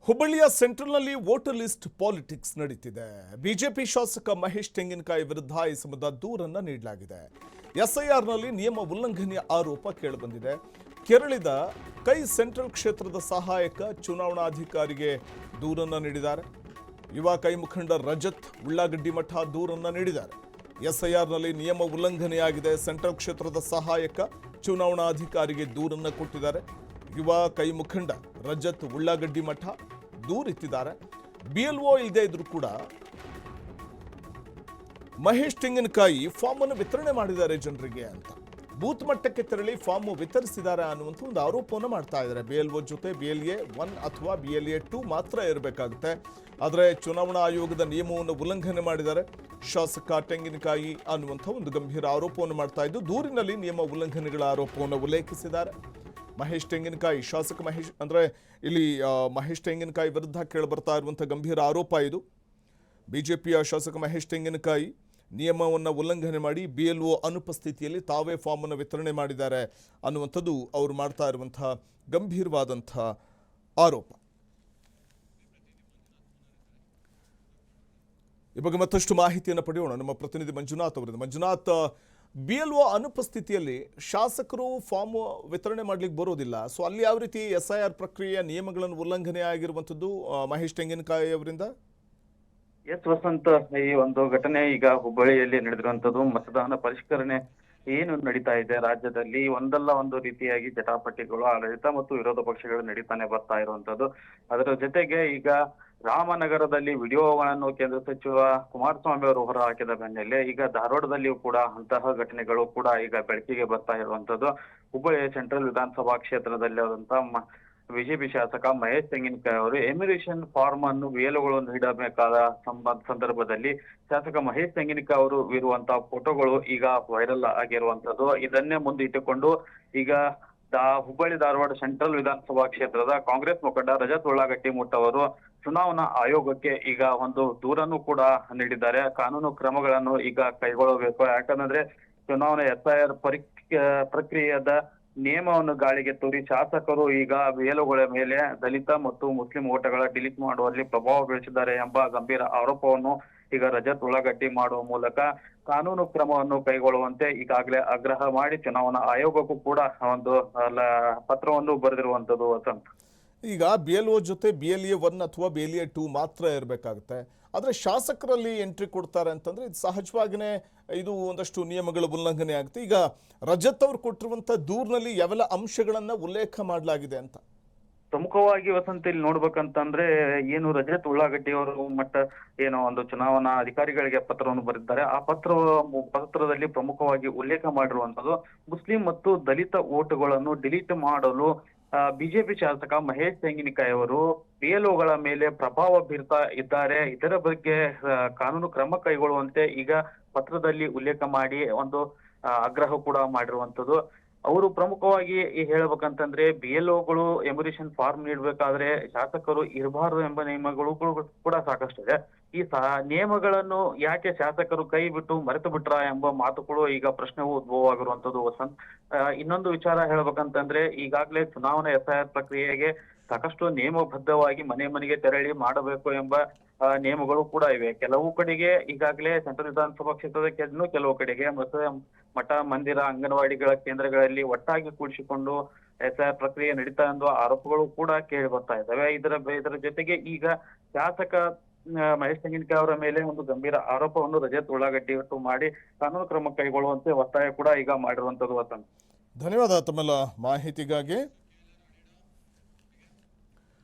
ಹುಬ್ಬಳ್ಳಿಯ ಸೆಂಟ್ರಲ್ನಲ್ಲಿ voter list politics ನಡೀತಿದೆ. BJP ಶಾಸಕ ಮಹೇಶ್ ತೆಂಗಿನಕಾಯಿ ವಿರುದ್ಧ ಈ ಸಂಬಂಧ ದೂರನ್ನ ನೀಡಲಾಗಿದೆ. ಎಸ್ಐಆರ್ನಲ್ಲಿ ನಿಯಮ ಉಲ್ಲಂಘನೆಯ ಆರೋಪ ಕೇಳಿಬಂದಿದೆ. ಕೆರಳಿದ ಕೈ ಸೆಂಟ್ರಲ್ ಕ್ಷೇತ್ರದ ಸಹಾಯಕ ಚುನಾವಣಾಧಿಕಾರಿಗೆ ದೂರನ್ನ ನೀಡಿದ್ದಾರೆ. ಯುವ ಕೈ ಮುಖಂಡ ರಜತ್ ಉಳ್ಳಾಗಡ್ಡಿ ಮಠ ದೂರನ್ನ ನೀಡಿದ್ದಾರೆ. ಎಸ್ಐಆರ್ನಲ್ಲಿ ನಿಯಮ ಉಲ್ಲಂಘನೆಯಾಗಿದೆ. ಸೆಂಟ್ರಲ್ ಕ್ಷೇತ್ರದ ಸಹಾಯಕ ಚುನಾವಣಾಧಿಕಾರಿಗೆ ದೂರನ್ನ ಕೊಟ್ಟಿದ್ದಾರೆ. ಯುವ ಕೈ ಮುಖಂಡ ರಜತ್ ಉಳ್ಳಾಗಡ್ಡಿ ಮಠ ದೂರಿತ್ತಿದ್ದಾರೆ. ಬಿಎಲ್ಒ ಇಲ್ಲದೆ ಇದ್ರೂ ಕೂಡ ಮಹೇಶ್ ತೆಂಗಿನಕಾಯಿ ಫಾರ್ಮ್ ಅನ್ನು ವಿತರಣೆ ಮಾಡಿದ್ದಾರೆ ಜನರಿಗೆ ಅಂತ. ಬೂತ್ ಮಟ್ಟಕ್ಕೆ ತೆರಳಿ ಫಾರ್ಮ್ ವಿತರಿಸಿದ್ದಾರೆ ಅನ್ನುವಂಥ ಒಂದು ಆರೋಪವನ್ನು ಮಾಡ್ತಾ ಇದ್ದಾರೆ. ಬಿಎಲ್ಒ ಜೊತೆ BLA 1 ಅಥವಾ BLA 2 ಮಾತ್ರ ಇರಬೇಕಾಗುತ್ತೆ. ಆದರೆ ಚುನಾವಣಾ ಆಯೋಗದ ನಿಯಮವನ್ನು ಉಲ್ಲಂಘನೆ ಮಾಡಿದ್ದಾರೆ ಶಾಸಕ ತೆಂಗಿನಕಾಯಿ ಅನ್ನುವಂಥ ಒಂದು ಗಂಭೀರ ಆರೋಪವನ್ನು ಮಾಡ್ತಾ ಇದ್ದು, ದೂರಿನಲ್ಲಿ ನಿಯಮ ಉಲ್ಲಂಘನೆಗಳ ಆರೋಪವನ್ನು ಉಲ್ಲೇಖಿಸಿದ್ದಾರೆ. ಮಹೇಶ್ ತೆಂಗಿನಕಾಯಿ ಶಾಸಕ ಮಹೇಶ್ ಅಂದರೆ ಇಲ್ಲಿ ಮಹೇಶ್ ತೆಂಗಿನಕಾಯಿ ವಿರುದ್ಧ ಕೇಳಿಬರ್ತಾ ಇರುವಂಥ ಗಂಭೀರ ಆರೋಪ ಇದು. ಬಿಜೆಪಿಯ ಶಾಸಕ ಮಹೇಶ್ ತೆಂಗಿನಕಾಯಿ ನಿಯಮವನ್ನು ಉಲ್ಲಂಘನೆ ಮಾಡಿ BLO ಅನುಪಸ್ಥಿತಿಯಲ್ಲಿ ತಾವೇ ಫಾರ್ಮ್ ಅನ್ನು ವಿತರಣೆ ಮಾಡಿದ್ದಾರೆ ಅನ್ನುವಂಥದ್ದು ಅವರು ಮಾಡ್ತಾ ಇರುವಂಥ ಗಂಭೀರವಾದಂಥ ಆರೋಪ. ಈ ಬಗ್ಗೆ ಮತ್ತಷ್ಟು ಮಾಹಿತಿಯನ್ನು ಪಡೆಯೋಣ ನಮ್ಮ ಪ್ರತಿನಿಧಿ ಮಂಜುನಾಥ್ ಅವರಿಂದ. ಮಂಜುನಾಥ್, BLO ಅನುಪಸ್ಥಿತಿಯಲ್ಲಿ ಶಾಸಕರು ಫಾರ್ಮ್ ವಿತರಣೆ ಮಾಡ್ಲಿಕ್ಕೆ ಬರೋದಿಲ್ಲ. ಸೊ ಅಲ್ಲಿ ಯಾವ ರೀತಿ SIR ಪ್ರಕ್ರಿಯೆಯ ನಿಯಮಗಳನ್ನು ಉಲ್ಲಂಘನೆ ಆಗಿರುವಂಥದ್ದು ಮಹೇಶ್ ತೆಂಗಿನಕಾಯಿ ಅವರಿಂದ? ಎಸ್ ವಸಂತ್, ಈ ಒಂದು ಘಟನೆ ಈಗ ಹುಬ್ಬಳ್ಳಿಯಲ್ಲಿ ನಡೆದಿರುವಂತದ್ದು. ಮತದಾನ ಪರಿಷ್ಕರಣೆ ಏನು ನಡೀತಾ ಇದೆ ರಾಜ್ಯದಲ್ಲಿ, ಒಂದಲ್ಲ ಒಂದು ರೀತಿಯಾಗಿ ಜಟಾಪಟಿಗಳು ಆಡಳಿತ ಮತ್ತು ವಿರೋಧ ಪಕ್ಷಗಳು ನಡೀತಾನೆ ಬರ್ತಾ ಇರುವಂತದ್ದು. ಅದರ ಜೊತೆಗೆ ಈಗ ರಾಮನಗರದಲ್ಲಿ ವಿಡಿಯೋಗಳನ್ನು ಕೇಂದ್ರ ಸಚಿವ ಕುಮಾರಸ್ವಾಮಿ ಅವರು ಹೊರ ಹಾಕಿದ ಬೆನ್ನಲ್ಲೇ ಈಗ ಧಾರವಾಡದಲ್ಲಿಯೂ ಕೂಡ ಅಂತಹ ಘಟನೆಗಳು ಕೂಡ ಈಗ ಬೆಳಕಿಗೆ ಬರ್ತಾ ಇರುವಂತದ್ದು. ಹುಬ್ಬಳ್ಳಿಯ ಸೆಂಟ್ರಲ್ ವಿಧಾನಸಭಾ ಕ್ಷೇತ್ರದಲ್ಲಿ ಆದಂತಹ ಬಿಜೆಪಿ ಶಾಸಕ ಮಹೇಶ್ ತೆಂಗಿನಕಾಯಿ ಅವರು ಎಮಿರೇಷನ್ ಫಾರ್ಮ್ ಅನ್ನು BLOಗಳು ನೀಡಬೇಕಾದ ಸಂದರ್ಭದಲ್ಲಿ ಶಾಸಕ ಮಹೇಶ್ ತೆಂಗಿನಕಾಯಿ ಅವರು ಇರುವಂತಹ ಫೋಟೋಗಳು ಈಗ ವೈರಲ್ ಆಗಿರುವಂತದ್ದು. ಇದನ್ನೇ ಮುಂದಿಟ್ಟುಕೊಂಡು ಈಗ ಹುಬ್ಬಳ್ಳಿ ಧಾರವಾಡ ಸೆಂಟ್ರಲ್ ವಿಧಾನಸಭಾ ಕ್ಷೇತ್ರದ ಕಾಂಗ್ರೆಸ್ ಮುಖಂಡ ರಜತ್ ಉಳ್ಳಾಗಡ್ಡಿ ಮಠ ಅವರು ಚುನಾವಣಾ ಆಯೋಗಕ್ಕೆ ಈಗ ಒಂದು ದೂರನ್ನು ಕೂಡ ನೀಡಿದ್ದಾರೆ. ಕಾನೂನು ಕ್ರಮಗಳನ್ನು ಈಗ ಕೈಗೊಳ್ಳಬೇಕು. ಯಾಕಂದ್ರೆ ಚುನಾವಣಾ SIR ಪ್ರಕ್ರಿಯೆಯ ನಿಯಮವನ್ನು ಗಾಳಿಗೆ ತೂರಿ ಶಾಸಕರು ಈಗ BLOಗಳ ಮೇಲೆ ದಲಿತ ಮತ್ತು ಮುಸ್ಲಿಂ ಓಟಗಳ ಡಿಲೀಟ್ ಮಾಡುವಲ್ಲಿ ಪ್ರಭಾವ ಬೀಳಿಸಿದ್ದಾರೆ ಎಂಬ ಗಂಭೀರ ಆರೋಪವನ್ನು ಈಗ ರಜತ್ ಉಳ್ಳಾಗಡ್ಡಿ ಮಾಡುವ ಮೂಲಕ ಕಾನೂನು ಕ್ರಮವನ್ನು ಕೈಗೊಳ್ಳುವಂತೆ ಈಗಾಗಲೇ ಆಗ್ರಹ ಮಾಡಿ ಚುನಾವಣಾ ಆಯೋಗಕ್ಕೂ ಕೂಡ ಒಂದು ಪತ್ರವನ್ನು ಬರೆದಿರುವಂತದ್ದು ವಸಂತ್. ಈಗ BLO ಜೊತೆ BLA 1 ಅಥವಾ BLA 2 ಮಾತ್ರ ಇರಬೇಕಾಗುತ್ತೆ. ಆದರೆ ಶಾಸಕರಲ್ಲಿ ಎಂಟ್ರಿ ಕೊಡ್ತಾರೆ ಅಂತಂದ್ರೆ ಇದು ಸಹಜವಾಗಿಯೇ ಇದು ಒಂದಷ್ಟು ನಿಯಮಗಳ ಉಲ್ಲಂಘನೆ ಆಗುತ್ತೆ. ಈಗ ರಜತ್ ಅವರು ಕೊಟ್ಟಿರುವಂಥ ದೂರಿನಲ್ಲಿ ಯಾವೆಲ್ಲ ಅಂಶಗಳನ್ನ ಉಲ್ಲೇಖ ಮಾಡಲಾಗಿದೆ ಅಂತ? ಪ್ರಮುಖವಾಗಿ ವಸಂತ ಇಲ್ಲಿ ನೋಡ್ಬೇಕಂತಂದ್ರೆ ಏನು ರಜತ್ ಉಳ್ಳಾಗಡ್ಡಿ ಅವರು ಏನೋ ಒಂದು ಚುನಾವಣಾ ಅಧಿಕಾರಿಗಳಿಗೆ ಪತ್ರವನ್ನು ಬರೆದಿದ್ದಾರೆ. ಆ ಪತ್ರದಲ್ಲಿ ಪ್ರಮುಖವಾಗಿ ಉಲ್ಲೇಖ ಮಾಡಿರುವಂತದ್ದು ಮುಸ್ಲಿಂ ಮತ್ತು ದಲಿತ ಓಟುಗಳನ್ನು ಡಿಲೀಟ್ ಮಾಡಲು ಬಿಜೆಪಿ ಶಾಸಕ ಮಹೇಶ್ ತೆಂಗಿನಕಾಯಿ ಅವರು BLOಗಳ ಮೇಲೆ ಪ್ರಭಾವ ಬೀರ್ತಾ ಇದ್ದಾರೆ. ಇದರ ಬಗ್ಗೆ ಕಾನೂನು ಕ್ರಮ ಕೈಗೊಳ್ಳುವಂತೆ ಈಗ ಪತ್ರದಲ್ಲಿ ಉಲ್ಲೇಖ ಮಾಡಿ ಒಂದು ಆಗ್ರಹ ಕೂಡ ಮಾಡಿರುವಂತದ್ದು. ಅವರು ಪ್ರಮುಖವಾಗಿ ಹೇಳ್ಬೇಕಂತಂದ್ರೆ BLOಗಳು ಎಮಿರೇಷನ್ ಫಾರ್ಮ್ ನೀಡಬೇಕಾದ್ರೆ ಶಾಸಕರು ಇರಬಾರದು ಎಂಬ ನಿಯಮಗಳು ಕೂಡ ಸಾಕಷ್ಟಿದೆ. ಈ ನಿಯಮಗಳನ್ನು ಯಾಕೆ ಶಾಸಕರು ಕೈ ಬಿಟ್ಟು ಮರೆತು ಬಿಟ್ರ ಎಂಬ ಮಾತುಗಳು ಈಗ ಪ್ರಶ್ನೆಗೂ ಉದ್ಭವ ಆಗಿರುವಂತದ್ದು ವಸಂತ್. ಇನ್ನೊಂದು ವಿಚಾರ ಹೇಳ್ಬೇಕಂತಂದ್ರೆ ಈಗಾಗಲೇ ಚುನಾವಣಾ SIR ಪ್ರಕ್ರಿಯೆಗೆ ಸಾಕಷ್ಟು ನಿಯಮಬದ್ಧವಾಗಿ ಮನೆ ಮನೆಗೆ ತೆರಳಿ ಮಾಡಬೇಕು ಎಂಬ ನಿಯಮಗಳು ಕೂಡ ಇವೆ. ಕೆಲವು ಕಡೆಗೆ ಈಗಾಗಲೇ ಸೆಂಟ್ರಲ್ ವಿಧಾನಸಭಾ ಕ್ಷೇತ್ರದ ಕೆಲವು ಕಡೆಗೆ ಮಠ ಮಂದಿರ ಅಂಗನವಾಡಿಗಳ ಕೇಂದ್ರಗಳಲ್ಲಿ ಒಟ್ಟಾಗಿ ಕೂಡಿಸಿಕೊಂಡು SIR ಪ್ರಕ್ರಿಯೆ ನಡೀತಾ ಎನ್ನುವ ಆರೋಪಗಳು ಕೂಡ ಕೇಳಿ ಬರ್ತಾ ಇದ್ದಾವೆ. ಇದರ ಜೊತೆಗೆ ಈಗ ಶಾಸಕ ಮಹೇಶ್ ತೆಂಗಿನಕಾಯಿ ಅವರ ಮೇಲೆ ಒಂದು ಗಂಭೀರ ಆರೋಪವನ್ನು ರಜತ್ ಉಳ್ಳಾಗಡ್ಡಿ ಮಾಡಿ ಕಾನೂನು ಕ್ರಮ ಕೈಗೊಳ್ಳುವಂತೆ ಒತ್ತಾಯ ಕೂಡ ಈಗ ಮಾಡಿರುವಂತದ್ದು ವಸಂತ್. ಧನ್ಯವಾದ ತಮ್ಮೆಲ್ಲ ಮಾಹಿತಿಗಾಗಿ.